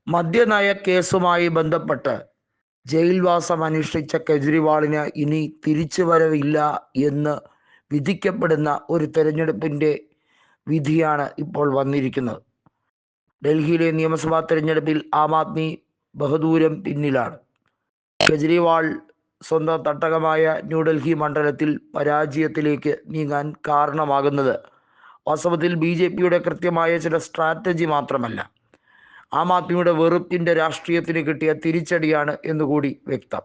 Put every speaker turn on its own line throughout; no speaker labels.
മദ്യനയ കേസുമായി ബന്ധപ്പെട്ട് ജയിൽവാസം അനുഷ്ഠിച്ച കെജ്രിവാളിന് ഇനി തിരിച്ചുവരവില്ല എന്ന് വിധിക്കപ്പെടുന്ന ഒരു തെരഞ്ഞെടുപ്പിൻ്റെ വിധിയാണ് ഇപ്പോൾ വന്നിരിക്കുന്നത്. ഡൽഹിയിലെ നിയമസഭാ തെരഞ്ഞെടുപ്പിൽ ആം ആദ്മി ബഹദൂരം പിന്നിലാണ്. കെജ്രിവാൾ സ്വന്തം തട്ടകമായ ന്യൂഡൽഹി മണ്ഡലത്തിൽ പരാജയത്തിലേക്ക് നീങ്ങാൻ കാരണമാകുന്നത് വാസ്തവത്തിൽ BJPയുടെ കൃത്യമായ ചില സ്ട്രാറ്റജി മാത്രമല്ല, ആം ആദ്മിയുടെ വെറുപ്പിൻ്റെ രാഷ്ട്രീയത്തിന് കിട്ടിയ തിരിച്ചടിയാണ് എന്നുകൂടി വ്യക്തം.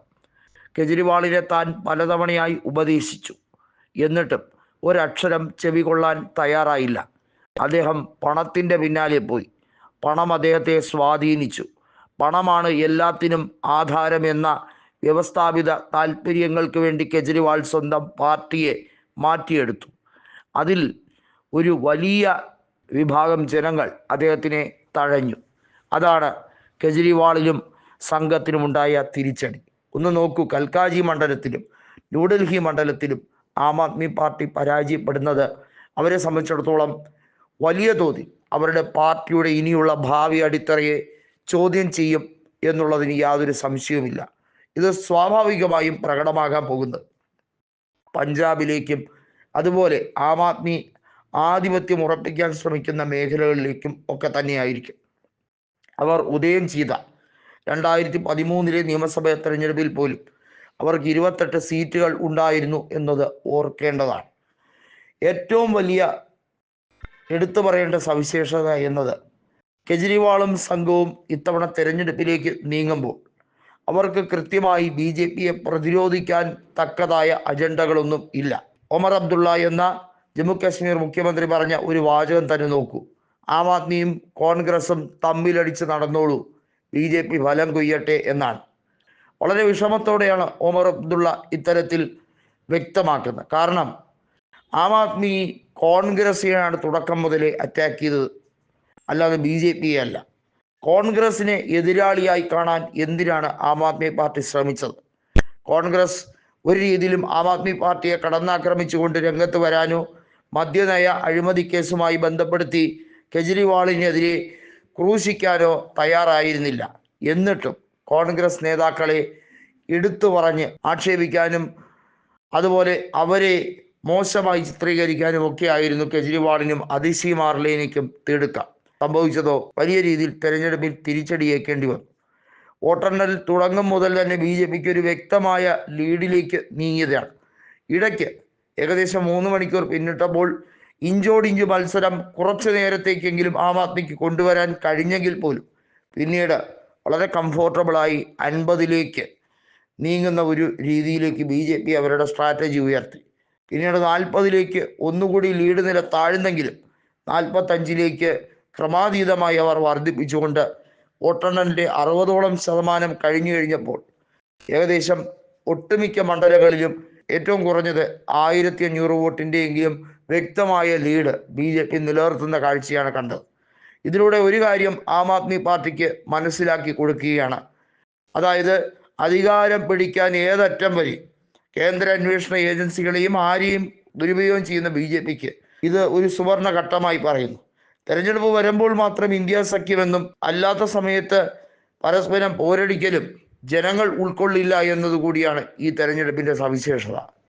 കെജ്രിവാളിനെ താൻ പലതവണയായി ഉപദേശിച്ചു, എന്നിട്ടും ഒരക്ഷരം ചെവി കൊള്ളാൻ തയ്യാറായില്ല. അദ്ദേഹം പണത്തിൻ്റെ പിന്നാലെ പോയി. പണം അദ്ദേഹത്തെ സ്വാധീനിച്ചു. പണമാണ് എല്ലാത്തിനും ആധാരമെന്ന വ്യവസ്ഥാപിത താല്പര്യങ്ങൾക്ക് വേണ്ടി കെജ്രിവാൾ സ്വന്തം പാർട്ടിയെ മാറ്റിയെടുത്തു. അതിൽ ഒരു വലിയ വിഭാഗം ജനങ്ങൾ അദ്ദേഹത്തിനെ തഴഞ്ഞു. അതാണ് കെജ്രിവാളിലും സംഘത്തിനുമുണ്ടായ തിരിച്ചടി. ഒന്ന് നോക്കൂ, കൽക്കാജി മണ്ഡലത്തിലും ന്യൂഡൽഹി മണ്ഡലത്തിലും ആം ആദ്മി പാർട്ടി പരാജയപ്പെടുന്നത് അവരെ സംബന്ധിച്ചിടത്തോളം വലിയ തോതിൽ അവരുടെ പാർട്ടിയുടെ ഇനിയുള്ള ഭാവി അടിത്തറയെ ചോദ്യം ചെയ്യും എന്നുള്ളതിന് യാതൊരു സംശയവുമില്ല. ഇത് സ്വാഭാവികമായും പ്രകടമാകാൻ പോകുന്നത് പഞ്ചാബിലേക്കും അതുപോലെ ആം ആദ്മി ആധിപത്യം ഉറപ്പിക്കാൻ ശ്രമിക്കുന്ന മേഖലകളിലേക്കും ഒക്കെ തന്നെയായിരിക്കും. അവർ ഉദയം ചെയ്ത 2013 നിയമസഭാ തെരഞ്ഞെടുപ്പിൽ പോലും അവർക്ക് 28 സീറ്റുകൾ ഉണ്ടായിരുന്നു എന്നത് ഓർക്കേണ്ടതാണ്. ഏറ്റവും വലിയ എടുത്തു പറയേണ്ട സവിശേഷത എന്നത് കെജ്രിവാളും സംഘവും ഇത്തവണ തെരഞ്ഞെടുപ്പിലേക്ക് നീങ്ങുമ്പോൾ അവർക്ക് കൃത്യമായി BJPയെ പ്രതിരോധിക്കാൻ തക്കതായ അജണ്ടകളൊന്നും ഇല്ല. ഒമർ അബ്ദുള്ള എന്ന ജമ്മു കാശ്മീർ മുഖ്യമന്ത്രി പറഞ്ഞ ഒരു വാചകം തന്നെ നോക്കൂ: ആം ആദ്മിയും കോൺഗ്രസും തമ്മിലടിച്ച് നടന്നോളൂ, BJP ഫലം കൊയ്യട്ടെ എന്നാണ്. വളരെ വിഷമത്തോടെയാണ് ഒമർ അബ്ദുള്ള ഇത്തരത്തിൽ വ്യക്തമാക്കുന്നത്. കാരണം ആം ആദ്മി കോൺഗ്രസിനെയാണ് തുടക്കം മുതലേ അറ്റാക്ക് ചെയ്തത്, അല്ലാതെ BJPയെ അല്ല. കോൺഗ്രസിനെ എതിരാളിയായി കാണാൻ എന്തിനാണ് ആം ആദ്മി പാർട്ടി ശ്രമിച്ചത്? കോൺഗ്രസ് ഒരു രീതിയിലും ആം ആദ്മി പാർട്ടിയെ കടന്നാക്രമിച്ചുകൊണ്ട് രംഗത്ത് വരാനോ മദ്യനയ അഴിമതി കേസുമായി ബന്ധപ്പെടുത്തി കെജ്രിവാളിനെതിരെ ക്രൂശിക്കാനോ തയ്യാറായിരുന്നില്ല. എന്നിട്ടും കോൺഗ്രസ് നേതാക്കളെ എടുത്തു പറഞ്ഞ് ആക്ഷേപിക്കാനും അതുപോലെ അവരെ മോശമായി ചിത്രീകരിക്കാനും ഒക്കെ ആയിരുന്നു കെജ്രിവാളിനും അതിശി മാർലേനിക്കും തിടുക്കം. സംഭവിച്ചതോ വലിയ രീതിയിൽ തെരഞ്ഞെടുപ്പിൽ തിരിച്ചടിയേക്കേണ്ടി വന്നു. വോട്ടെണ്ണൽ തുടങ്ങും മുതൽ തന്നെ BJPക്ക് ഒരു വ്യക്തമായ ലീഡിലേക്ക് നീങ്ങിയതാണ്. ഇടയ്ക്ക് ഏകദേശം 3 മണിക്കൂർ പിന്നിട്ടപ്പോൾ ഇഞ്ചോടിഞ്ച് മത്സരം കുറച്ചു നേരത്തേക്കെങ്കിലും ആം ആദ്മിക്ക് കൊണ്ടുവരാൻ കഴിഞ്ഞെങ്കിൽ പോലും പിന്നീട് വളരെ കംഫോർട്ടബിളായി 50ലേക്ക് നീങ്ങുന്ന ഒരു രീതിയിലേക്ക് BJP അവരുടെ സ്ട്രാറ്റജി ഉയർത്തി. പിന്നീട് 40ലേക്ക് ഒന്നുകൂടി ലീഡ് നില താഴ്ന്നെങ്കിലും 45ലേക്ക് ക്രമാതീതമായി അവർ വർദ്ധിപ്പിച്ചുകൊണ്ട് വോട്ടെണ്ണലിൻ്റെ 60% കഴിഞ്ഞു കഴിഞ്ഞപ്പോൾ ഏകദേശം ഒട്ടുമിക്ക മണ്ഡലങ്ങളിലും ഏറ്റവും കുറഞ്ഞത് 1500 വോട്ടിൻ്റെയെങ്കിലും വ്യക്തമായ ലീഡ് BJP നിലനിർത്തുന്ന കാഴ്ചയാണ് കണ്ടത്. ഇതിലൂടെ ഒരു കാര്യം ആം ആദ്മി പാർട്ടിക്ക് മനസ്സിലാക്കി കൊടുക്കുകയാണ്. അതായത് അധികാരം പിടിക്കാൻ ഏതറ്റം വരെ കേന്ദ്ര അന്വേഷണ ഏജൻസികളെയും ആരെയും ദുരുപയോഗം ചെയ്യുന്ന BJPക്ക് ഇത് ഒരു സുവർണ ഘട്ടമായി പറയുന്നു. തെരഞ്ഞെടുപ്പ് വരുമ്പോൾ മാത്രം ഇന്ത്യ സഖ്യമെന്നും അല്ലാത്ത സമയത്ത് പരസ്പരം പോരടിക്കലും ജനങ്ങൾ ഉൾക്കൊള്ളില്ല എന്നതുകൂടിയാണ് ഈ തെരഞ്ഞെടുപ്പിൻ്റെ സവിശേഷത.